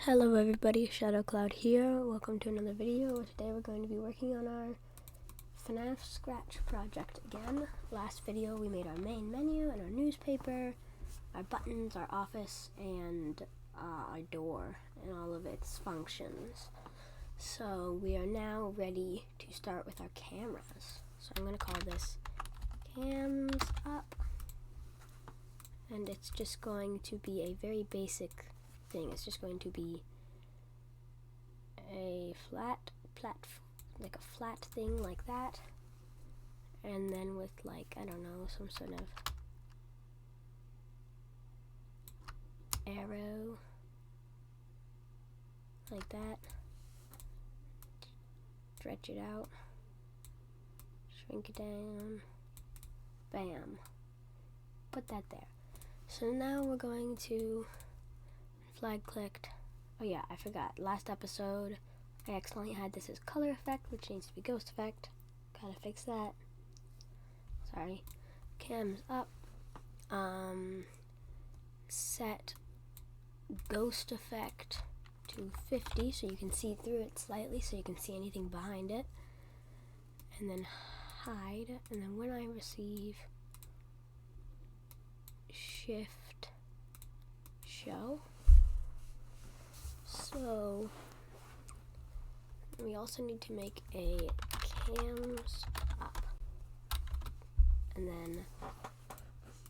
Hello everybody, Shadow Cloud here. Welcome to another video. Today we're going to be working on our FNaF Scratch project again. Last video we made our main menu and our newspaper, our buttons, our office, and our door and all of its functions. So we are now ready to start with our cameras. So I'm going to call this Cams Up. And it's just going to be a very basic thing. It's just going to be a flat thing like that, and then with, like, I don't know, some sort of arrow like that. Stretch it out, shrink it down, bam, put that there. So now we're going to flag clicked. Oh yeah, I forgot. Last episode, I accidentally had this as color effect, which needs to be ghost effect. Gotta fix that. Sorry. Cams up. Set ghost effect to 50 so you can see through it slightly, so you can see anything behind it. And then hide. And then when I receive, shift show. So we also need to make a cams up, and then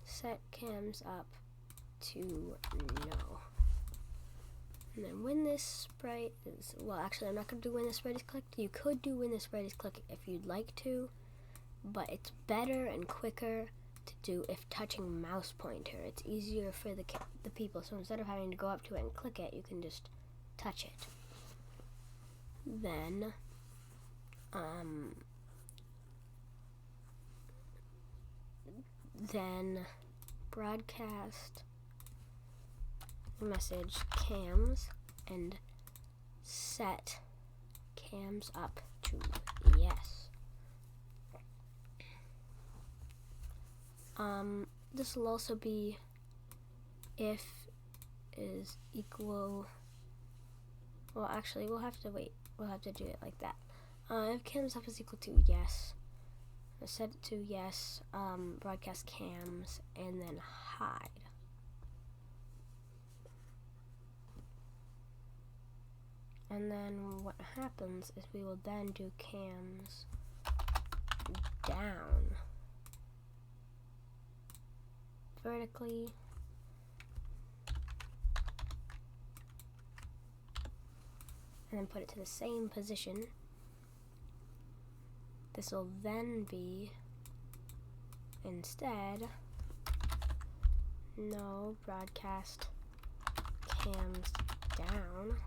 set cams up to no. And then when this sprite is, well, actually I'm not going to do when the sprite is clicked. You could do when the sprite is clicked if you'd like to, but it's better and quicker to do if touching mouse pointer. It's easier for the people, so instead of having to go up to it and click it, you can just touch it. Then broadcast message cams and set cams up to yes. This will also be if is equal. Well, actually, we'll have to wait. We'll have to do it like that. If cams up is equal to yes, I'll set it to yes, broadcast cams, and then hide. And then what happens is we will then do cams down vertically. And then put it to the same position. This will then be, instead, no broadcast cams down.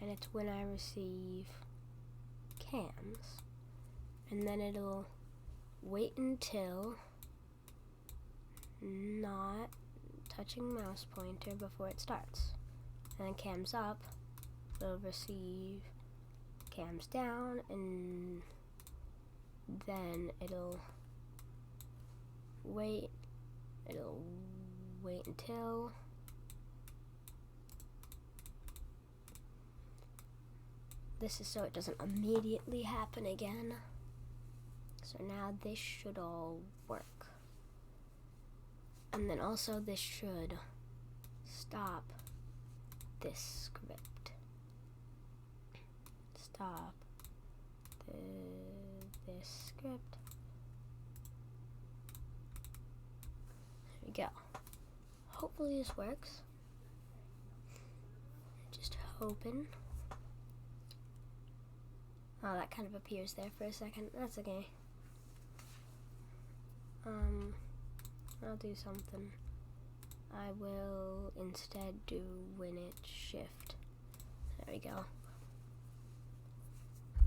And it's when I receive cams. And then it'll wait until not touching mouse pointer before it starts. And then cams up will receive cams down, and then it'll wait until this is so it doesn't immediately happen again. So now this should all work. And then also this should stop this script. Stop this script. There we go. Hopefully this works. Just hoping. Oh, that kind of appears there for a second. That's okay. I'll do something. I will instead do when it shift. There we go.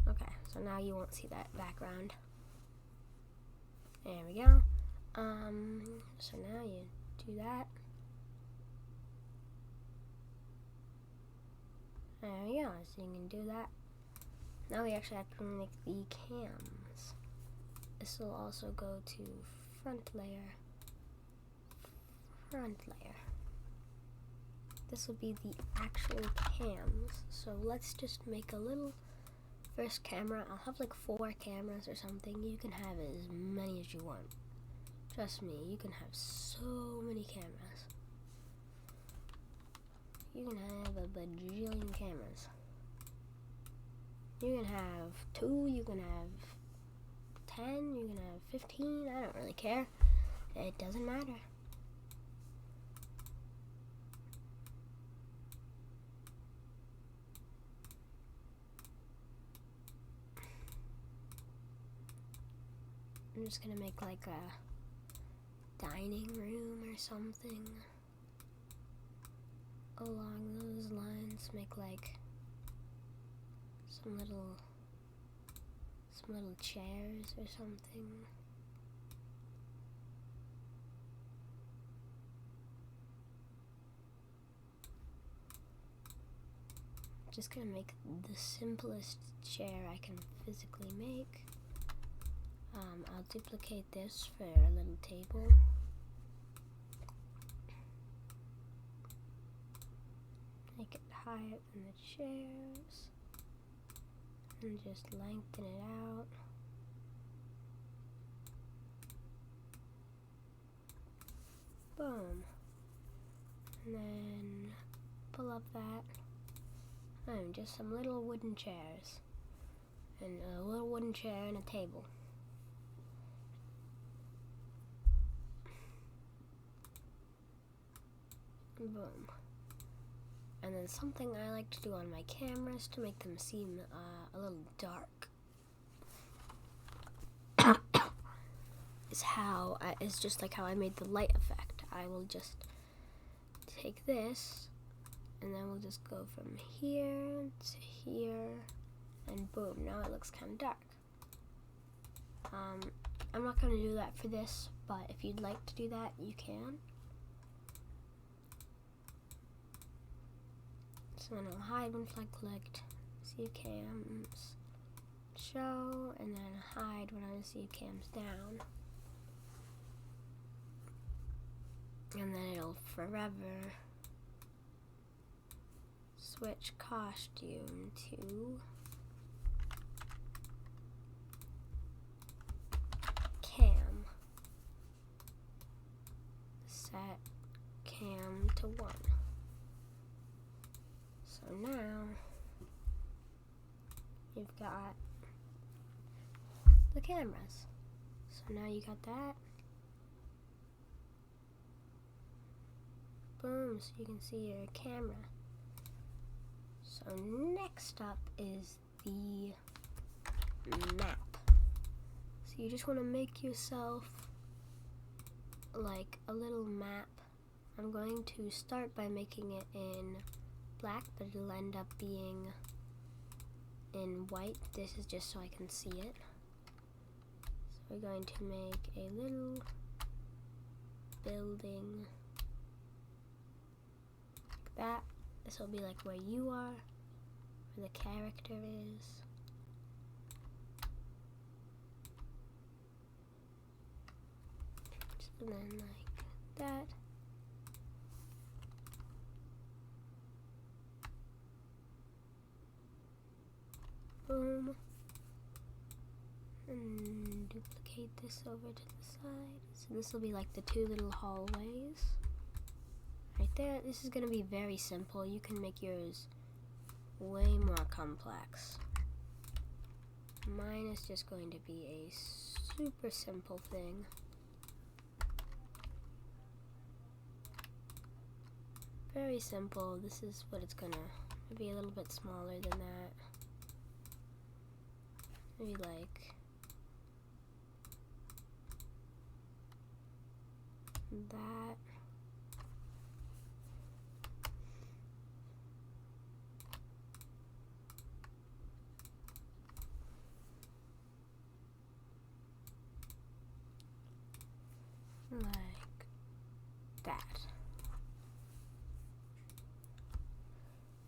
Okay, so now you won't see that background. There we go. So now you do that. There we go, so you can do that. Now we actually have to make the cams. This will also go to front layer. this will be the actual cams. So let's just make a little first camera. I'll have like 4 cameras or something. You can have as many as you want. Trust me, you can have so many cameras. You can have a bajillion cameras. You can have 2, you can have 10, you can have 15, I don't really care. It doesn't matter. I'm just gonna make like a dining room or something along those lines. Make like some little chairs or something. Just gonna make the simplest chair I can physically make. I'll duplicate this for a little table. Make it higher than the chairs. And just lengthen it out. Boom. And then pull up that. And just some little wooden chairs. And a little wooden chair and a table. Boom. And then something I like to do on my cameras to make them seem a little dark is just like how I made the light effect. I will just take this and then we'll just go from here to here and boom, now it looks kind of dark. I'm not going to do that for this, but if you'd like to do that, you can. So then I'll hide once I clicked, see cams, show, and then hide when I see cams down. And then it'll forever switch costume to cam. Set cam to 1. So now you've got the cameras. So now you got that. Boom, so you can see your camera. So next up is the map. So you just want to make yourself like a little map. I'm going to start by making it in black, but it'll end up being in white. This is just so I can see it. So we're going to make a little building like that. This will be like where you are, where the character is. And then like that. Boom. And duplicate this over to the side. So this will be like the 2 little hallways. Right there. This is going to be very simple. You can make yours way more complex. Mine is just going to be a super simple thing. Very simple. This is what it's going to be, a little bit smaller than that. Maybe like that. Like that.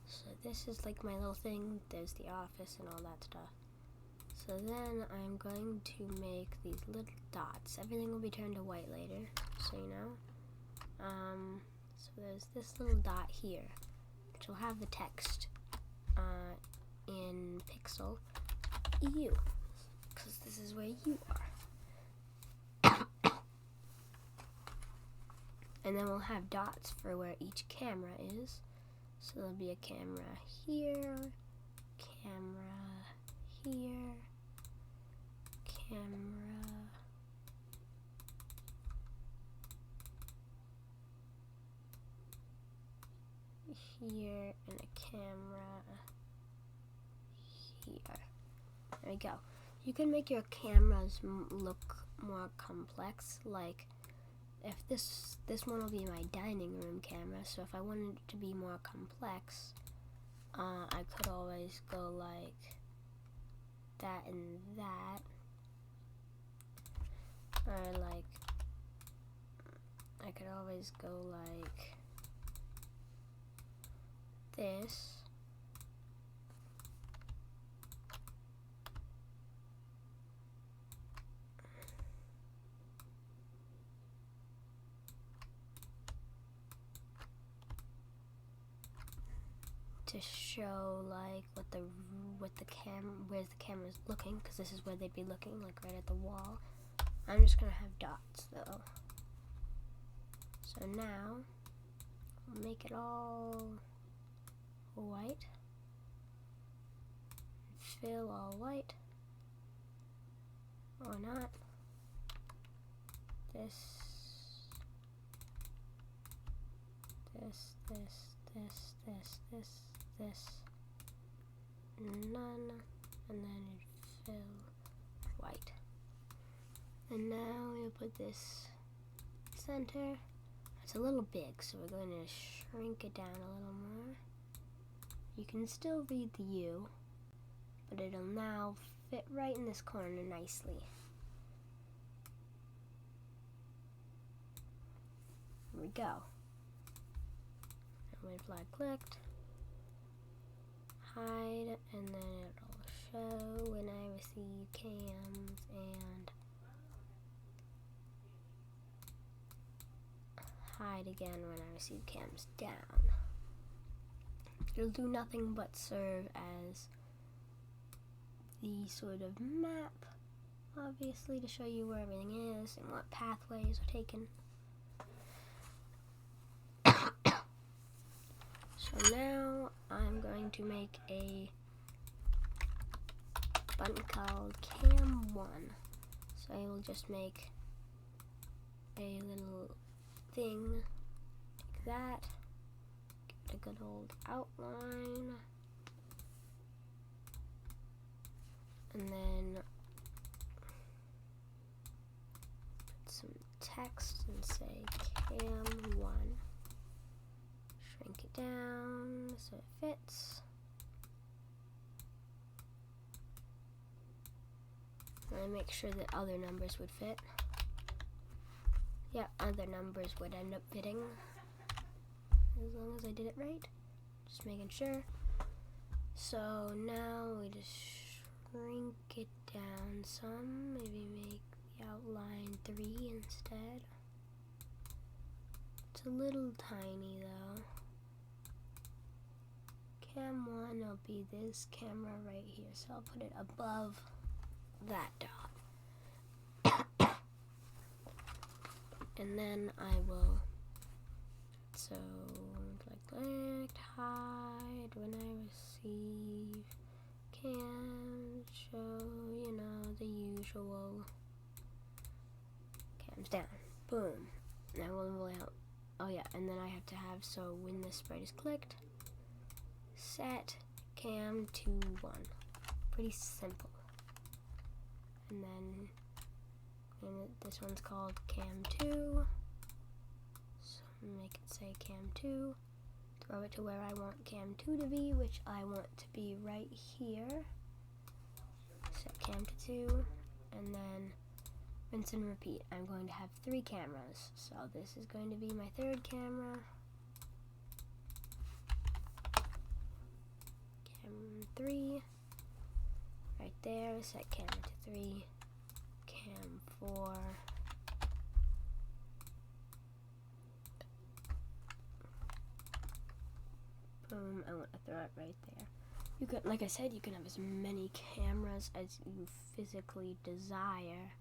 So this is like my little thing. There's the office and all that stuff. So then I'm going to make these little dots. Everything will be turned to white later, so you know. So there's this little dot here, which will have the text in pixel EU, because this is where you are. And then we'll have dots for where each camera is. So there'll be a camera here, camera here, camera here, and a camera here. There we go. You can make your cameras look more complex, like if this one will be my dining room camera, so if I wanted it to be more complex, I could always go like that and that, or like I could always go like this. To show like where's the camera's looking, because this is where they'd be looking, like right at the wall. I'm just gonna have dots though. So now we'll make it all white. Fill all white. Or not. This. None, and then it fill white. And now we'll put this center. It's a little big, so we're going to shrink it down a little more. You can still read the U, but it'll now fit right in this corner nicely. There we go. When flag clicked, hide, and then it'll show when I receive cams, and hide again when I receive cams down. It'll do nothing but serve as the sort of map, obviously, to show you where everything is and what pathways are taken. So now I'm going to make a button called Cam1. So I will just make a little thing like that. Give it a good old outline. And then put some text and say Cam1. Shrink it down so it fits. And make sure that other numbers would fit. Yeah, other numbers would end up fitting. As long as I did it right. Just making sure. So now we just shrink it down some. Maybe make the outline 3 instead. It's a little tiny though. Cam1 will be this camera right here, so I'll put it above that dot. And then I will, so click, hide when I receive cams, show, you know, the usual cams down. Boom. Now we'll out. Oh yeah, and then I have to have, so when this sprite is clicked, set cam to 1. Pretty simple. And then this one's called cam2. So make it say cam2. Throw it to where I want cam2 to be, which I want to be right here. Set cam to 2, and then rinse and repeat. I'm going to have 3 cameras. So this is going to be my 3rd camera. Cam 3. Right there. Set cam to 3. Cam 4. Boom, I want to throw it right there. You can, like I said, you can have as many cameras as you physically desire.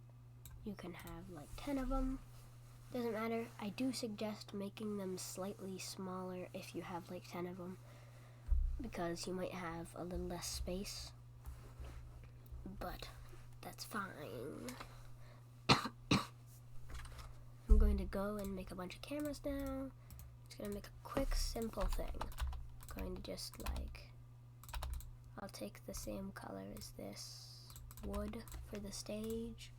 You can have like 10 of them. Doesn't matter. I do suggest making them slightly smaller if you have like 10 of them, because you might have a little less space, but that's fine. I'm going to go and make a bunch of cameras now. Just gonna make a quick, simple thing. I'm going to just like, I'll take the same color as this wood for the stage.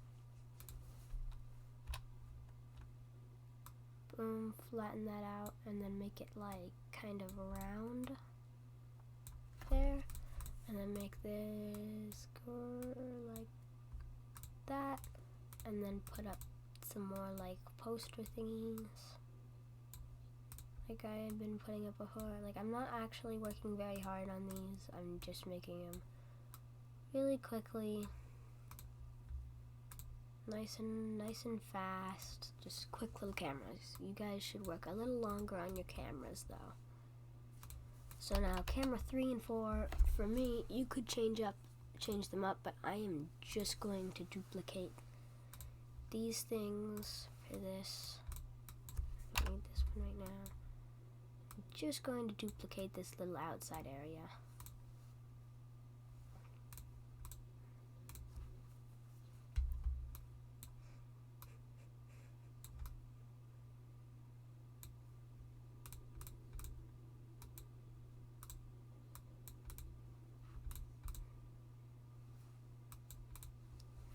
Boom, flatten that out, and then make it like kind of round there, and then make this go like that, and then put up some more like poster thingies like I had been putting up before. Like, I'm not actually working very hard on these, I'm just making them really quickly, nice and fast, just quick little cameras. You guys should work a little longer on your cameras though. So now camera 3 and 4, for me, you could change them up, but I am just going to duplicate these things for this. I need this one right now. I'm just going to duplicate this little outside area.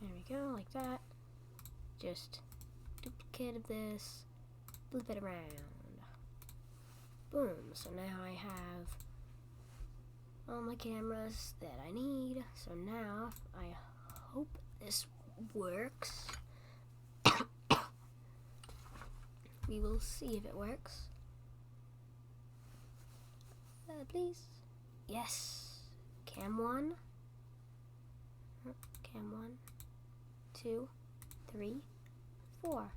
There we go, like that. Just duplicate of this, flip it around. Boom, so now I have all my cameras that I need. So now, I hope this works. We will see if it works. Please. Yes. Cam 1. Cam 1, 2, 3, 4.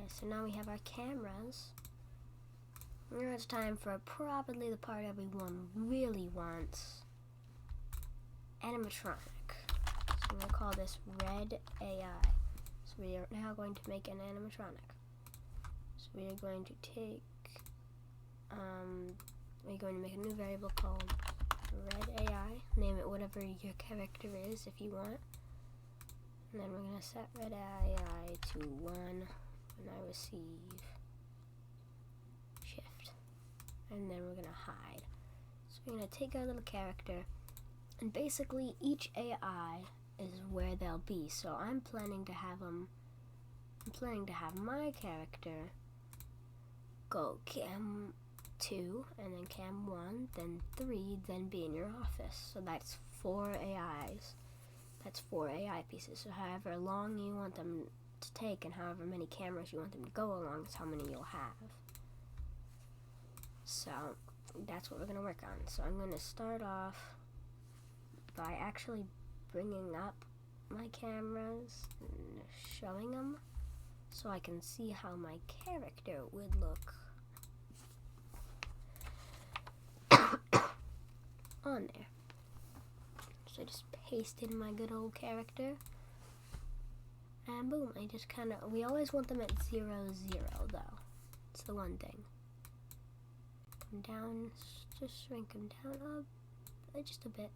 So now we have our cameras. Now it's time for probably the part everyone really wants. Animatronic. So I'm going to call this Red AI. So we are now going to make an animatronic. So we are going to take, we're going to make a new variable called Red AI. Name it whatever your character is if you want. And then we're going to set Red AI to 1 when I receive shift. And then we're going to hide. So we're going to take our little character, and basically each AI is where they'll be. So I'm planning to have my character go cam 2, and then cam 1, then 3, then be in your office. So that's 4 AIs. That's 4 AI pieces. So however long you want them to take and however many cameras you want them to go along is how many you'll have. So that's what we're going to work on. So I'm going to start off by actually bringing up my cameras and showing them so I can see how my character would look on there. So I just pasted my good old character, and boom, I just kind of, we always want them at 0, 0 though. It's the one thing. Come down, just shrink them down just a bit.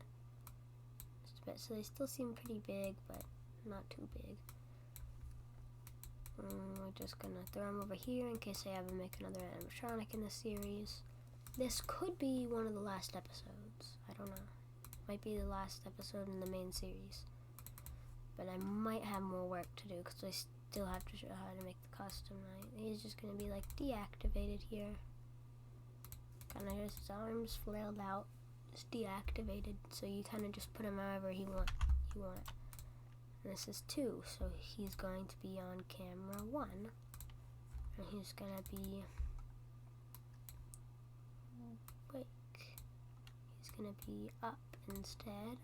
Just a bit, so they still seem pretty big, but not too big. We're just gonna throw them over here in case I ever make another animatronic in the series. This could be one of the last episodes. I don't know. Might be the last episode in the main series. But I might have more work to do because I still have to show how to make the custom knight. He's just gonna be like deactivated here. Kinda his arms flailed out. Just deactivated. So you kinda just put him however you want. And this is 2, so he's going to be on camera 1. And he's gonna be he's gonna be up instead.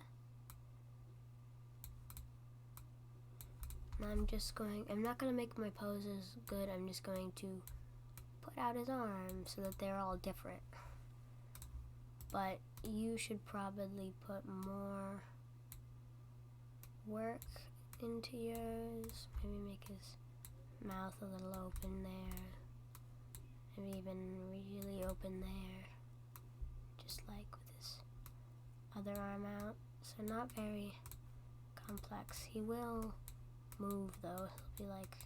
And I'm not gonna make my poses good, I'm just going to put out his arm so that they're all different. But you should probably put more work into yours. Maybe make his mouth a little open there. Maybe even really open there. Just like with his other arm out. So not very complex. He will move though. He'll be like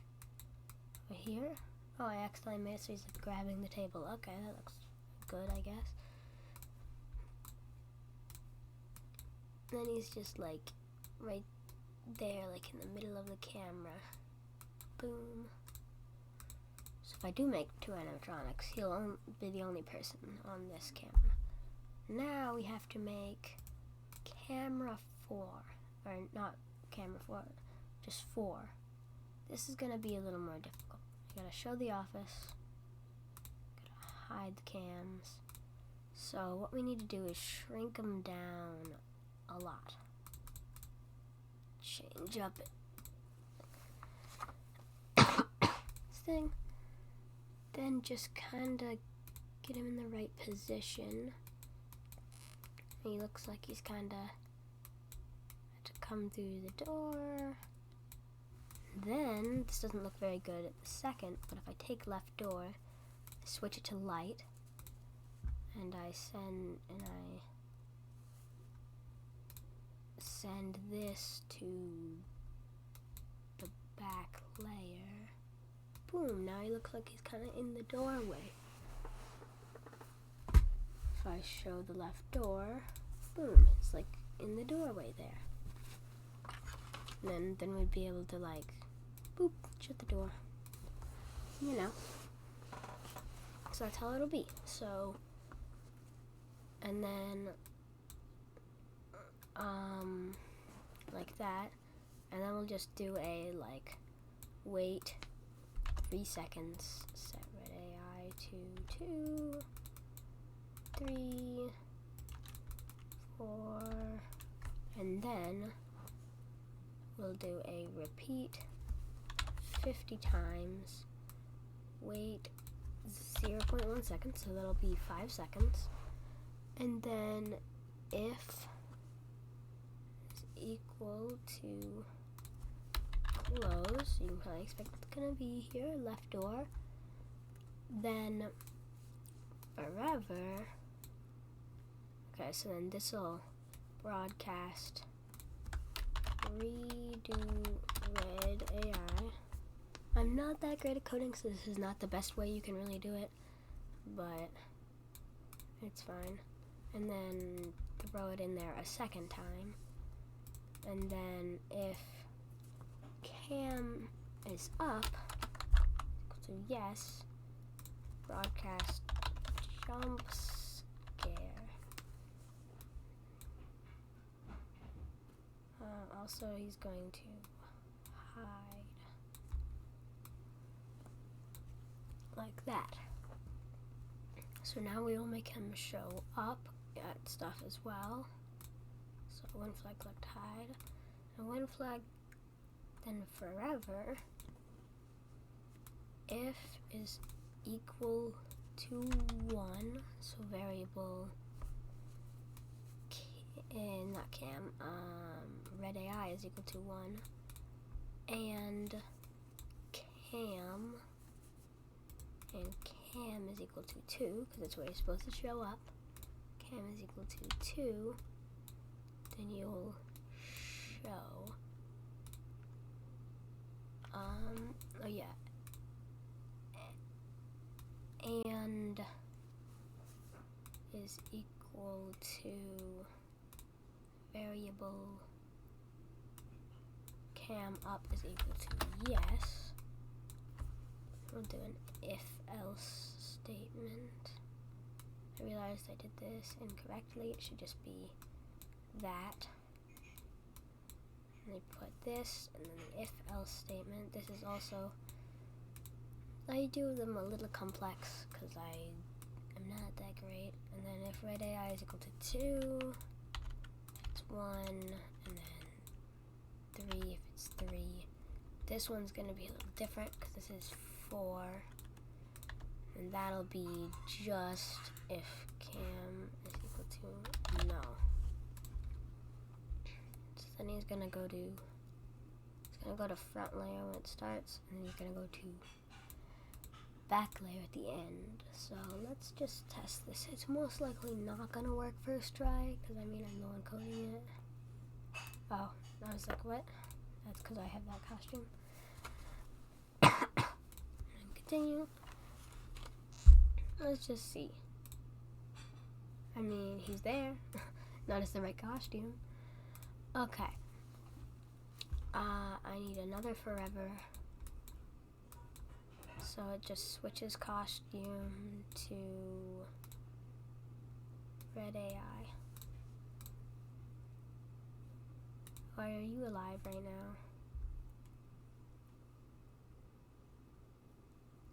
over here. Oh, I accidentally made it so he's like grabbing the table. Okay, that looks good, I guess. Then he's just like right there, like in the middle of the camera. Boom. So if I do make two animatronics, he'll be the only person on this camera. Now we have to make camera 4, or not camera 4, just 4. This is gonna be a little more difficult. You gotta show the office, gotta hide the cams. So what we need to do is shrink them down a lot. Change up this thing. Then just kinda get him in the right position. He looks like he's kinda had to come through the door. Then, this doesn't look very good at the second, but if I take left door, switch it to light, and I send this to the back layer. Boom, now he looks like he's kind of in the doorway. If I show the left door, boom, it's like in the doorway there. And then we'd be able to like, boop, shut the door. You know. So that's how it'll be. So, and then, like that. And then we'll just do a, like, wait 3 seconds. Set red AI to 2, 3, 4, and then we'll do a repeat 50 times, wait 0.1 seconds, so that'll be 5 seconds, and then if is equal to close, you can probably expect it's gonna be here, left door, then forever. Okay, so then this will broadcast redo red AI. I'm not that great at coding, so this is not the best way you can really do it, but it's fine. And then throw it in there a second time. And then if cam is up, equal to yes, broadcast jump scare. Also, he's going to hide like that. So now we will make him show up at stuff as well. So when flag clicked hide, and when flag then forever, if is equal to 1, so variable not cam, red AI is equal to 1, and cam is equal to 2, because that's where you're supposed to show up. Cam is equal to 2, then you'll show, oh yeah, and is equal to variable cam up is equal to yes. We'll do an if-else statement. I realized I did this incorrectly. It should just be that. And they put this, and then the if-else statement. This is also, I do them a little complex because I am not that great. And then if red AI is equal to 2, it's 1, and then 3 if it's 3. This one's going to be a little different because this is 4. And that'll be just if cam is equal to no. So then he's gonna go to front layer when it starts, and then he's gonna go to back layer at the end. So let's just test this. It's most likely not gonna work first try, because I mean I'm the one coding it. Oh, I was like, what? That's because I have that costume. And continue. Let's just see. I mean, he's there. Notice the right costume. Okay. I need another forever. So it just switches costume to red AI. Why are you alive right now?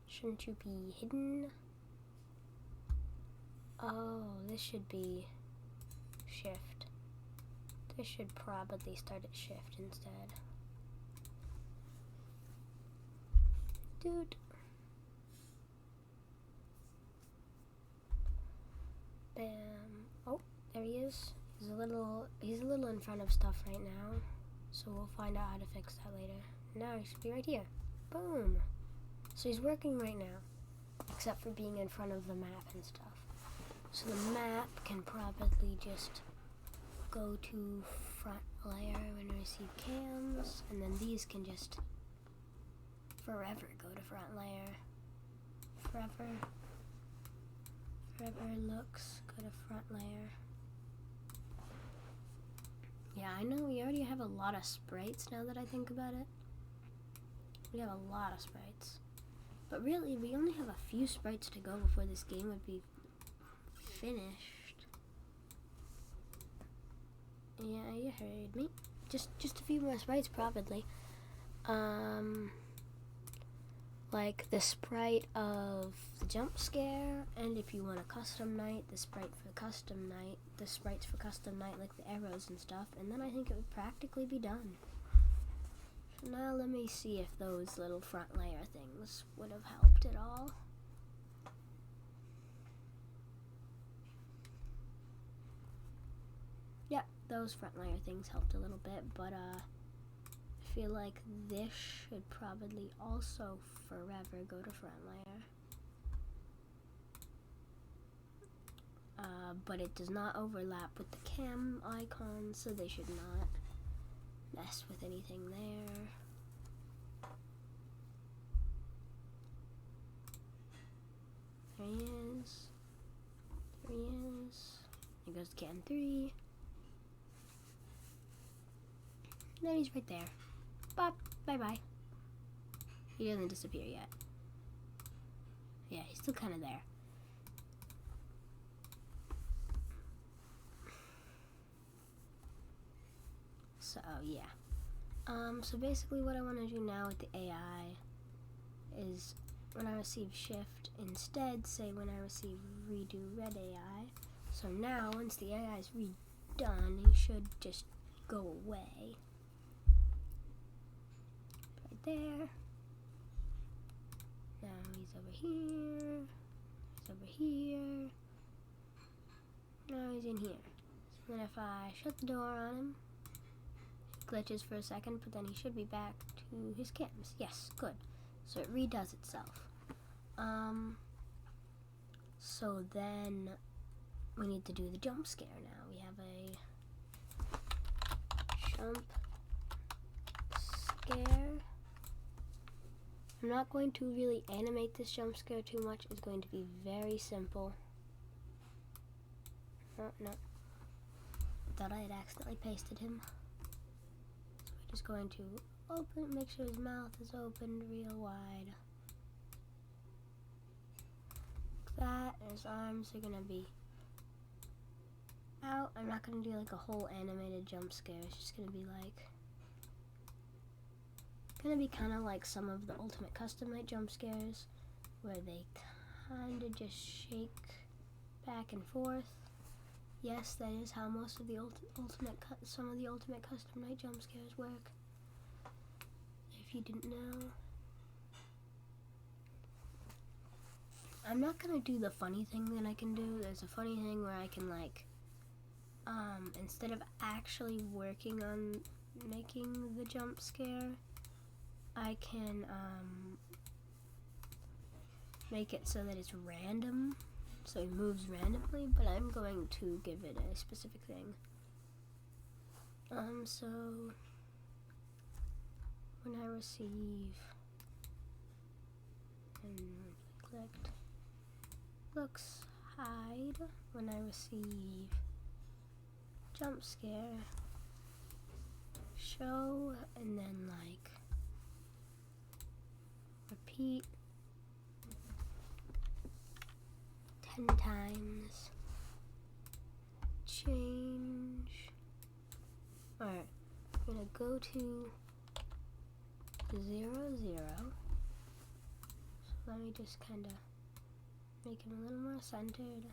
Shouldn't you be hidden? Oh, this should be shift. This should probably start at shift instead. Dude. Bam. Oh, there he is. He's a little in front of stuff right now. So we'll find out how to fix that later. Now he should be right here. Boom. So he's working right now. Except for being in front of the map and stuff. So the map can probably just go to front layer when we receive cams, and then these can just forever go to front layer. Forever looks, go to front layer. Yeah, I know we already have a lot of sprites now that I think about it. We have a lot of sprites. But really, we only have a few sprites to go before this game would be finished. Yeah, you heard me. Just a few more sprites probably. Like the sprite of the jump scare, and if you want a custom night, the sprite for custom night, the sprites for custom night, like the arrows and stuff, and then I think it would practically be done. Now let me see if those little front layer things would have helped at all. Yeah, those front layer things helped a little bit, but I feel like this should probably also forever go to front layer. But it does not overlap with the cam icon, so they should not mess with anything there. There he is. There he is. Here goes cam 3. And then he's right there. Bop. Bye-bye. He doesn't disappear yet. Yeah, he's still kind of there. So, yeah. So basically what I want to do now with the AI is when I receive shift, instead say when I receive redo red AI. So now, once the AI is redone, he should just go away. Right there. Now he's over here. He's over here. Now he's in here. So then if I shut the door on him, glitches for a second, but then he should be back to his cams. Yes, good. So it redoes itself. So then we need to do the jump scare now. We have a jump scare. I'm not going to really animate this jump scare too much. It's going to be very simple. Oh, no. Thought I had accidentally pasted him. Just going to make sure his mouth is opened real wide. Like that. And his arms are gonna be out. I'm not gonna do like a whole animated jump scare. It's just gonna be like, kind of like some of the Ultimate Custom Night jump scares, where they kind of just shake back and forth. Yes, that is how most of the some of the Ultimate Custom Night jump scares work. If you didn't know. I'm not gonna do the funny thing that I can do. There's a funny thing where I can like, instead of actually working on making the jump scare, I can make it so that it's random, so it moves randomly, but I'm going to give it a specific thing. So when I receive, and clicked, looks hide. When I receive jump scare, show, and then like repeat 10 times, change. Alright, I'm gonna go to 0, 0. So let me just kind of make it a little more centered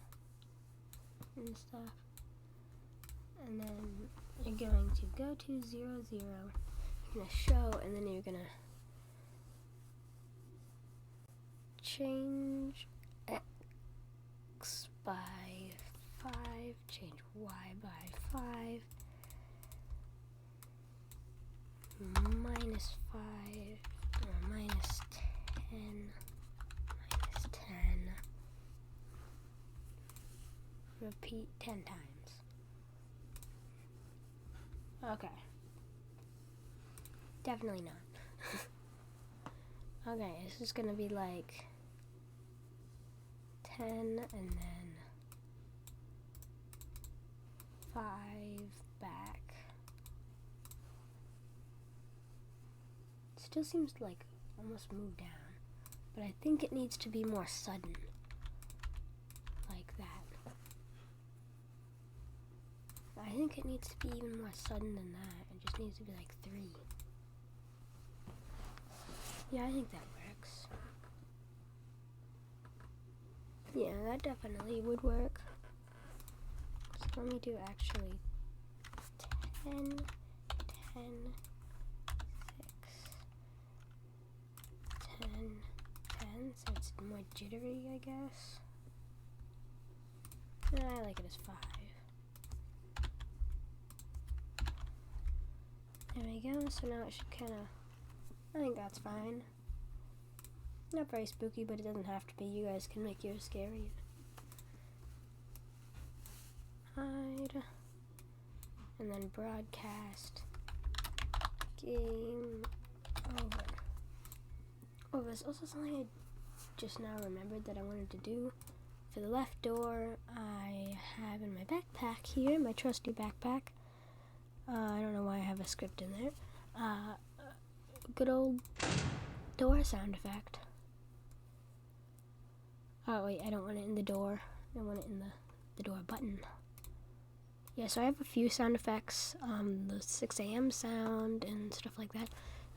and stuff. And then you're going to go to 0, 0. You're gonna show, and then you're gonna change X by 5, change Y by 5, minus 5, or minus 10, minus 10. Repeat 10 times. Okay. Definitely not. Okay, this is gonna be like 10 and then 5 back. It still seems like almost moved down, but I think it needs to be more sudden. Like that. I think it needs to be even more sudden than that. It just needs to be like 3. Yeah, I think that works. Yeah, that definitely would work. So let me do actually 10, 10, 6, 10, 10, so it's more jittery, I guess. I like it as 5. There we go, so now it should kind of, I think that's fine. Not very spooky, but it doesn't have to be. You guys can make yours scary. Hide. And then broadcast. Game over. Oh, there's also something I just now remembered that I wanted to do. For the left door, I have in my backpack here, my trusty backpack. I don't know why I have a script in there. Good old door sound effect. Oh wait, I don't want it in the door. I want it in the door button. Yeah, so I have a few sound effects, the 6 a.m. sound and stuff like that.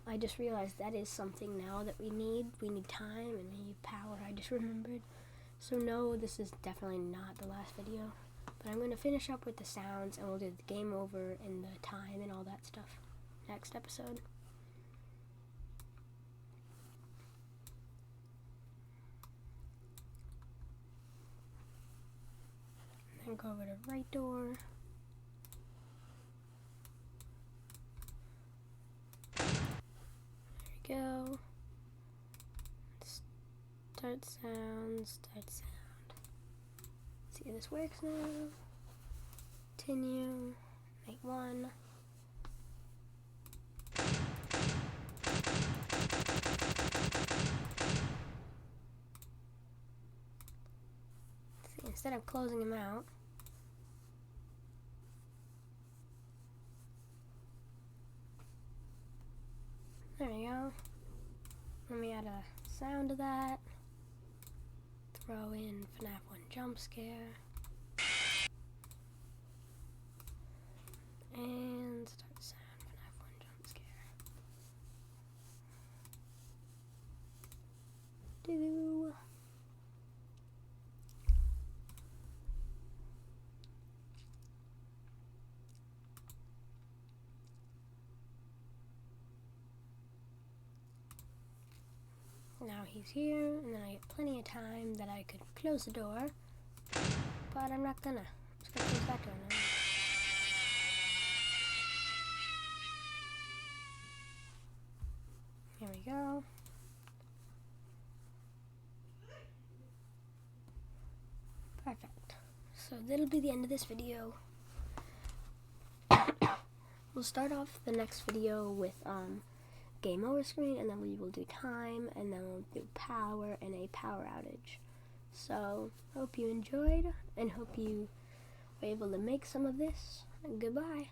I just realized that is something now that we need. We need time and we need power, I just remembered. So no, this is definitely not the last video. But I'm going to finish up with the sounds and we'll do the game over and the time and all that stuff next episode. And then go over to right door. There we go. Start sound, start sound. See if this works now. Continue. Make 1. See, instead of closing them out, there we go. Let me add a sound to that. Throw in FNaF 1 jump scare. And start sound FNaF 1 jump scare. Do. Now he's here, and then I get plenty of time that I could close the door, but I'm not gonna. I'm just gonna close that door now. Here we go. Perfect. So that'll be the end of this video. We'll start off the next video with game over screen, and then we will do time, and then we'll do power and a power outage. So hope you enjoyed, and hope you were able to make some of this. Goodbye.